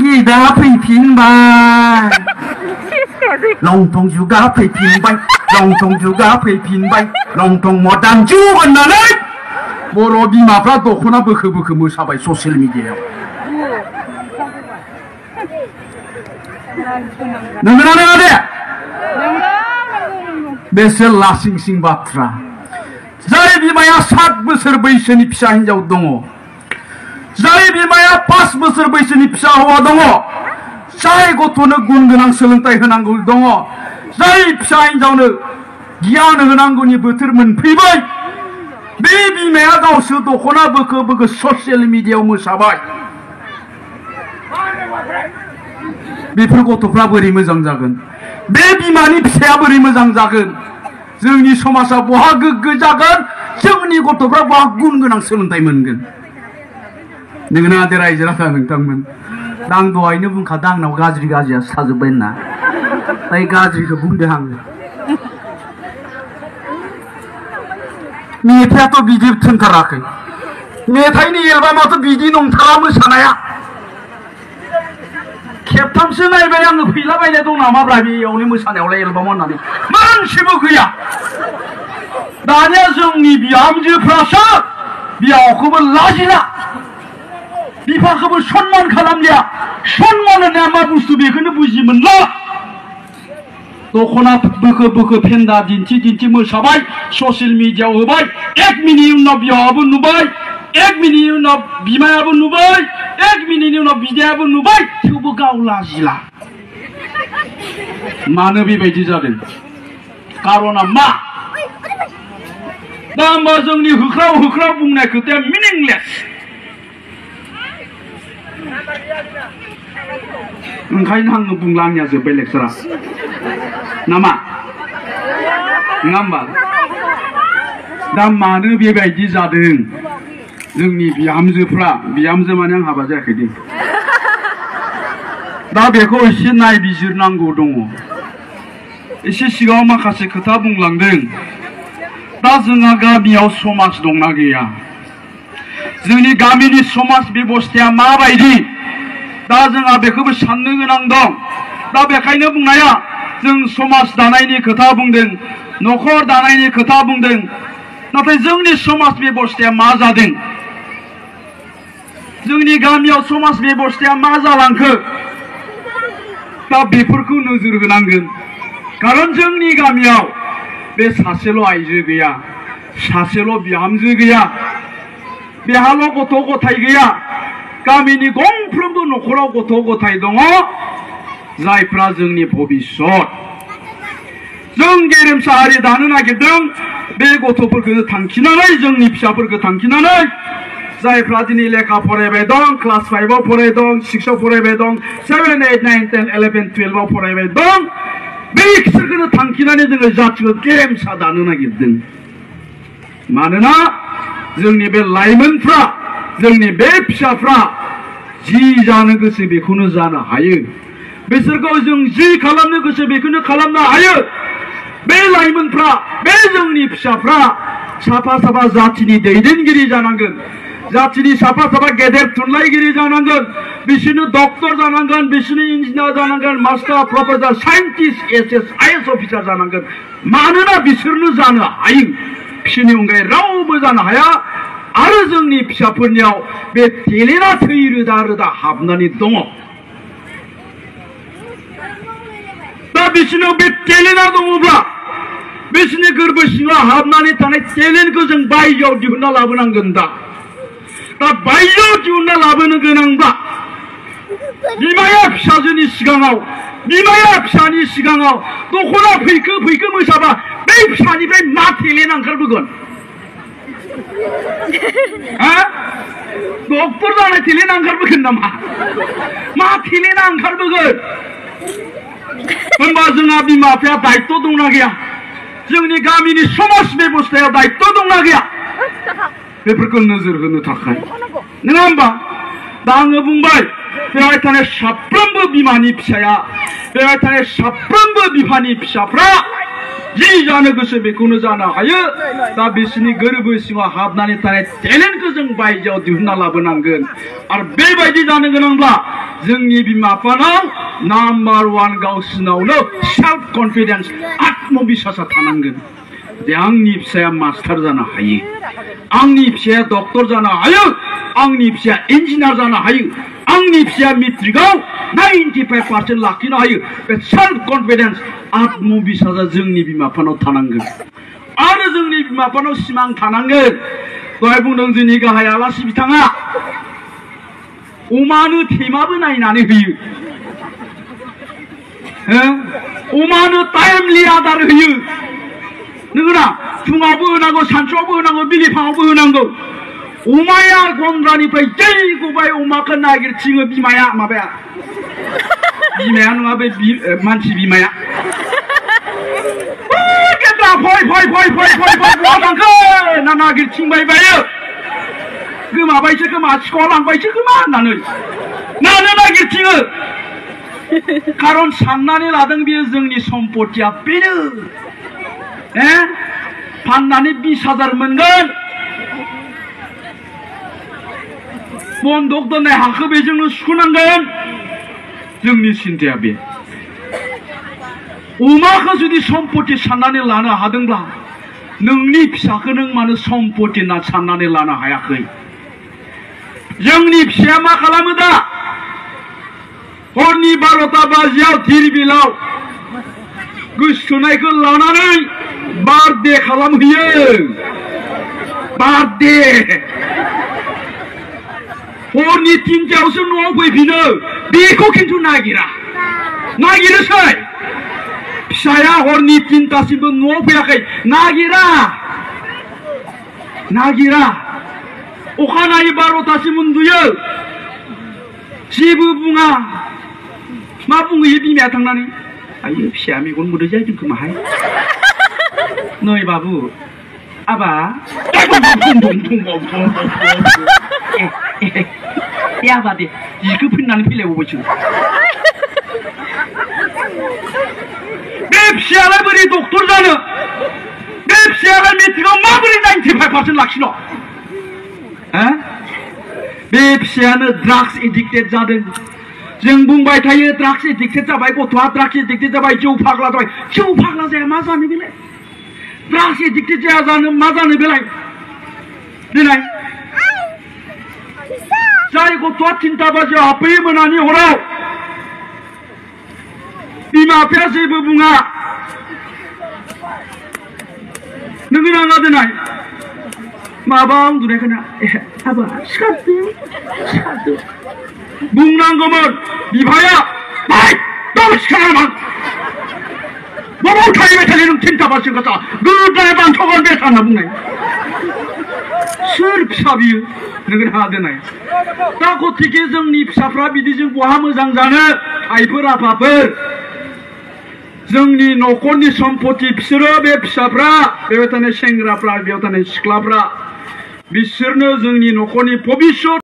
गिदा फैफिनबाय लंथं जुगा फैफिनबाय लंथं जुगा फैफिनबाय लंथं मदार्न जुग होननानै बर' बिमाफ्रा दख'ना बोखो बोखो मोसाबाय ससियेल मिडियायाव नंगौना नङा दे बेसे लासिंसिं बाथ्रा जाय बिमाया 7 बोसोर बैसोनि फिसा हिनजाव दङ जाय बिमाया 5 बोसोर बैसोनि फिसा हौवा दङ जाय गथ'नो गुन गोनां सोलोंथाइ होनांगौ दङ जाय फिसा हिनजावनो गियान होनांगौनि बोथोर मोनफैबाय बे बिमाया गावसो दख'ना बोखो बोखो ससियेल मिडियायाव मोसाबाय बेफोर गथ'फ्रा बोरै मोजां जागोन बे बिमानि फिसाया बोरै मोजां जागोन जोंनि समाजा बहा गोग्गो जागोन जोंनि गथ'फ्रा बहा गुन गोनां सोलोंथाइ मोनगोन नोंगोना दे रायजो राजा नोंथांमोन दा आं दहायनो बुंखादों आंनाव गाज्रि गाज्रियासो थाजोब्बाय होनना ताइ गाज्रिखौ बुंदों आङो मेथाइआथ' बिदि थोनथाराखै मेथाइनि एलबामाथ' बिदि नंथारा मोसानाया खेबथामसो नायबाय आङो फैलाबायनाय दं नामाब्रा बेयावनो मोसानायावलाय एलबाम होननानै मोनसेबो गैया दानिया जोंनि बिहामजोफ्रासो बिहावखौबो लाजिला बिफाखौबो सनमान खालामलिया सनमान होननाया मा बुस्थु बेखौनो बुजि मोनला दख'ना बोखो बोखो फेन्दा दिन्थि दिन्थि मोसाबाय ससियेल मिडियायाव होबाय 1 मिनिटनि उनाव बिहावाबो नुबाय 1 मिनिटनि उनाव बिमायाबो नुबाय 1 मिनिटनि उनाव बिदायाबो नुबाय थेवबो गाव लाजिला मानो बेबायदि जादों कारना मा दा होमबा जोंनि होख्राव होख्राव बुंनाय खोथाया मिनिंलेस ओंखायनो आङो बुंला आंनिया जोब्बाय लेक्सारा नामा नङा होमबा दा मानो बेबायदि जादों जोंनि बिहामजोफ्रा बिहामजो माने आं हाबा जायाखै दे दा बेखौ एसे नायबिजिरनांगौ दङ एसे सिगाङाव माखासे खोथा बुंलांदों दा जोंहा गामियाव समाज दंना गैया जोंनि गामिनि समाज बेबस्थाया माबायदि दा जोंहा बेखौबो साननो गोनां दं दा बेखायनो बुंनाया जों समाज दानायनि खोथा बुंदों न'खर दानायनि खोथा बुंदों नाथाय जोंनि समाज बेबस्थाया मा जादों जोंनि गामियाव समाज बेबस्थाया मा जालांखो दा बेफोरखौ नोजोर होनांगोन कारन जोंनि गामियाव बे सासेल' आइजो गैया सासेल' बिहामजो गैया बेहाल' गथ' गथाय गैया गामिनि गंफ्रोमबो न'खराव गथ' गथाय दङ जायफ्रा जोंनि भबिष्यत जों गेरेमसा हारि दानो नागिरदों बे गथ'फोरखौ थांखिनानै जोंनि फिसाफोरखौ थांखिनानै जायफ्रा दिनै लेखा फरायबाय दं क्लास 5 आव फरायदों 6 आव फरायबाय दं 7 8 9 10 11 12 आव फरायबाय दं बेसोरखौ थांखिनानै जोङो जातिखौ गेरेमसा दानो नागिरदों मानोना जोंनि बे लाइमोनफ्रा जोंनि बे फिसाफ्रा जि जानो गोसो बेखौनो जानो हायो बिसोरखौ जों जि खालामनो गोसो बेखौनो खालामनो हायो बे लाइमोनफ्रा बे जोंनि फिसाफ्रा साफा साफा जातिनि दैदेनगिरि जानांगोन जातिनि साफा साफा गेदेर थुनलाइगिरि जानांगोन बिसोरनो डक्टर जानांगोन बिसोरनो इन्जिनियार जानांगोन master professor scientist SS IAS officer जानांगोन मानोना बिसोरनो जानो हायो बिसोरनि अनगायै रावबो जानो हाया आरो जोंनि फिसाफोरनियाव बे टेलेन्टआ थै रोदा रोदा हाबनानै दङ दा बिसोरनाव बे टेलेन्टआ दङब्ला बिसोरनि गोरबो सिङाव हाबनानै थानाय टेलेन्टखौ जों बायजोआव दिहुनना लाबोनांगोन दा बायजोआव दिहुनना लाबोनो गोनांब्ला बिमाया फिसाजोनि सिगाङाव बिमाया फिसानि सिगाङाव दख'ना फैखो फैखो मोसाबा बे फिसानिफ्राय मा टेलेन्ट ओंखारबोगोन डक्टर जानाय टेलेन्ट ओंखारबोगोन नामा मा टेलेन्टआ ओंखारबोगोन होनबा जोंहा बिमा बिफाया दायित्व दंना गैया जोंनि गामिनि समाज बेबस्थायाव दायित्व दंना गैया बेफोरखौ नोजोर होनो थाखाय नङा होमबा दा आङो बुंबाय बेवहाय थानाय साफ्रोमबो बिमानि फिसाया बेवहाय थानाय साफ्रोमबो बिफानि फिसाफ्रा जि जानो गोसो बेखौनो जानो हायो दा बिसोरनि गोरबो सिङाव हाबनानै थानाय टेलेन्टखौ जों बायजोआव दिहुनना लाबोनांगोन आरो बेबायदि जानो गोनांब्ला जोंनि बिमा बिफानाव नाम्बार 1 गावसिनावनो सेल्फ कन्फिडेन्स आत्मबिश्वासा थानांगोन जे आंनि फिसाया मास्टार जानो हायो, आंनि फिसाया डक्टर जानो हायो, आंनि फिसाया इन्जिनियार जानो हायो, आंनि फिसाया मेट्रिकआव 95% लाखिनो हायो। बे सेल्फ कन्फिडेन्स आत्मबिश्वासा जोंनि बिमा बिफानाव थानांगोन आरो जोंनि बिमा बिफानाव सिमां थानांगोन। दहाय बुंदों जोंनि गाहाय आलासि बिथाङा अमानो थेमाबो नायनानै होयो, अमानो टाइमलि आदार होयो, नंगौना? फुङावबो होनांगौ, सानसुआवबो होनांगौ, बिलिफाङावबो होनांगौ। अमाया गन्द्रानिफ्राय जै गबाय अमाखौ नागिरथिङो बिमाया, बिमाया नङा बे मानसि बिमाया, फै बहा थांखो ना नागिरथिंबाय बायो, गोमाबायसो खोमा, सिखाव लांबायसो खोमा होननानै मानो नागिरथिङो? खारन साननानै लादों बियो जोंनि सम्पतिया बेनो, फाननानै 20,000 मोनगोन, बन्दक दोननाय हाखौ बेजोंनो सुख'नांगोन। जोंनि सिन्ताया बे। अमाखौ जुदि सम्पति साननानै लानो हादोंब्ला नोंनि फिसाखौ नों मानो सम्पति होनना साननानै लानो हायाखै? जोंनि फिसाया मा खालामो दा? हरनि 12टा बाजियाव धिरबिलाव गोसोथोनायखौ लानानै बार्थडे खालामहैयो, बार्थडे। हरनि 3टायावसो न'आव फैफिनो, बेखौ खिन्थु नागिरोसै। फिसाया हरनि 3टासिमबो न'आव फैयाखै, नागिरा। अखानायै 12टासिम उन्दुयो, जेबो बुङा। मा बुंहैयो बिमाया थांनानै? आयो फिसाया मेगन मोदै जादों खोमाहाय, नै बाबु आबा आबा दे जिखौ फैनानै फैलायबावबायसो। बे फिसायालाय बोरै डक्टर जानो? बे फिसायालाय मेट्रिकआव माबोरै 95% लाखिनो? बे फिसायानो ड्राग्स एडिक्टेड जादों। जों बुंबाय थायो ड्राग्स एडिक्टेड जाबाय, गथ'आ ड्राग्स एडिक्टेड जाबाय, जौ फाग्ला जाबाय। जौ फाग्ला जाया मा जानो बेलाय? ड्राग्स एडिक्टेड जाया जानो मा जानो बेलाय? देनाय जाय गथ'आ 3टा बाजियाव हाबफैयो मोनानि हराव, बिमा बिफाया जेबो बुङा, नोङो नाङा देनाय माबा उन्दुनायखौ ना आबा सिखारदो बुंनांगौमोन। बिफाया सिखारामोन, बबाव थाहैबाय थायो नों 3टा बाजियाव गाथा गोदाय बान्थ'गोन बे होनना बुंनाय। सोर फिसा बियो? नोङो नाङा देनाय। दा गतिके जोंनि फिसाफ्रा बिदिजों बहा मोजां जानो? आइफोर आफाफोर, जोंनि न'खरनि सम्पति बिसोरो, बे फिसाफ्रा, बेयाव थानाय सेंग्राफ्रा, बेयाव थानाय सिख्लाफ्रा, बिसोरनो जोंनि न'खरनि भबिष्यत